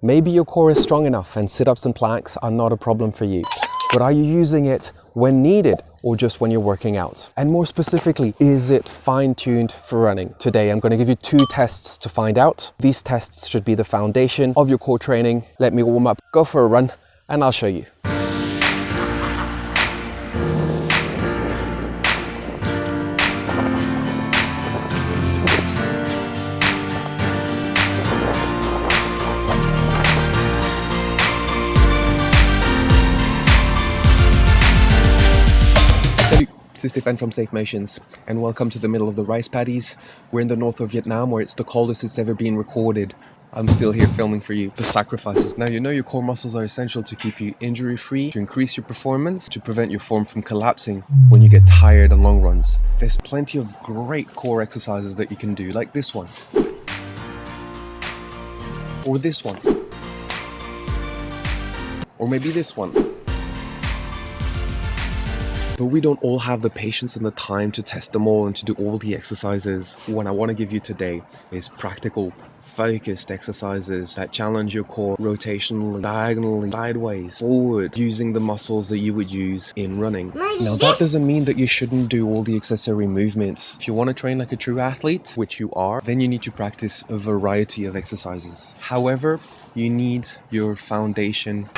Maybe your core is strong enough and sit-ups and planks are not a problem for you. But are you using it when needed or just when you're working out? And more specifically, is it fine-tuned for running? Today, I'm going to give you 2 tests to find out. These tests should be the foundation of your core training. Let me warm up, go for a run, and I'll show you. This is Stefan from Safe Motions, and welcome to the middle of the rice paddies. We're in the north of Vietnam, where it's the coldest it's ever been recorded. I'm still here filming for you the sacrifices. Now, you know your core muscles are essential to keep you injury-free, to increase your performance, to prevent your form from collapsing when you get tired on long runs. There's plenty of great core exercises that you can do, like this one, or this one, or maybe this one. But we don't all have the patience and the time to test them all and to do all the exercises. What I want to give you today is practical, focused exercises that challenge your core rotationally, diagonally, sideways, forward, using the muscles that you would use in running. Now, that doesn't mean that you shouldn't do all the accessory movements. If you want to train like a true athlete, which you are, then you need to practice a variety of exercises. However, you need your foundation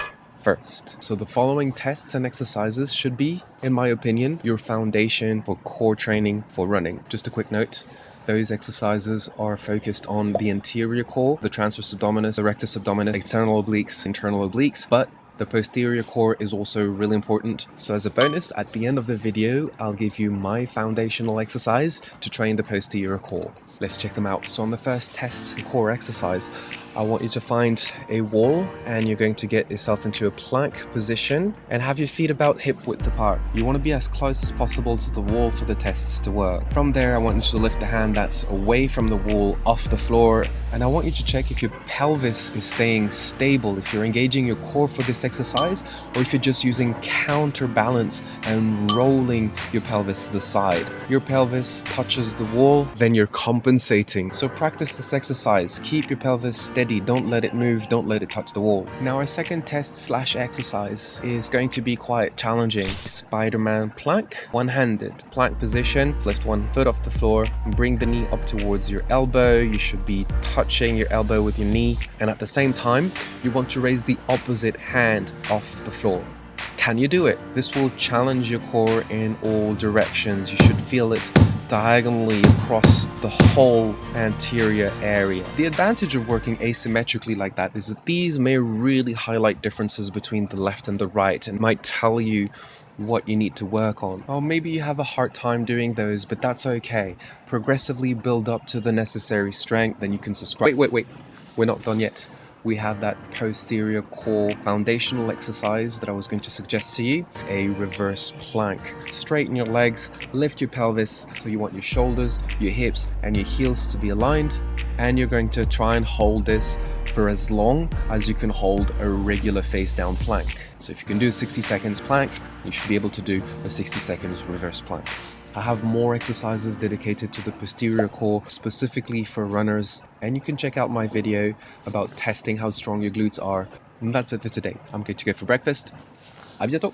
first. So the following tests and exercises should be, in my opinion, your foundation for core training for running. Just a quick note. Those exercises are focused on the anterior core, the transverse abdominis, the rectus abdominis, external obliques, internal obliques, but the posterior core is also really important. So as a bonus, at the end of the video, I'll give you my foundational exercise to train the posterior core. Let's check them out. So on the first test core exercise, I want you to find a wall, and you're going to get yourself into a plank position and have your feet about hip width apart. You want to be as close as possible to the wall for the tests to work. From there, I want you to lift the hand that's away from the wall off the floor, and I want you to check if your pelvis is staying stable, if you're engaging your core for this exercise, or if you're just using counterbalance and rolling your pelvis to the side. Your pelvis touches the wall, then you're compensating. So practice this exercise. Keep your pelvis steady. Don't let it move. Don't let it touch the wall. Now, our second test / exercise is going to be quite challenging. Spider-Man plank. One-handed plank position. Lift one foot off the floor. Bring the knee up towards your elbow. You should be touching your elbow with your knee. And at the same time, you want to raise the opposite hand off the floor. Can you do it? This will challenge your core in all directions. You should feel it diagonally across the whole anterior area. The advantage of working asymmetrically like that is that these may really highlight differences between the left and the right and might tell you what you need to work on. Oh, maybe you have a hard time doing those, but that's okay. Progressively build up to the necessary strength, then you can subscribe. Wait. We're not done yet. We have that posterior core foundational exercise that I was going to suggest to you, a reverse plank. Straighten your legs, lift your pelvis, so you want your shoulders, your hips, and your heels to be aligned, and you're going to try and hold this for as long as you can hold a regular face down plank. So if you can do a 60 seconds plank, you should be able to do a 60 seconds reverse plank. I have more exercises dedicated to the posterior core specifically for runners, and you can check out my video about testing how strong your glutes are. And that's it for today. I'm going to go for breakfast. À bientôt!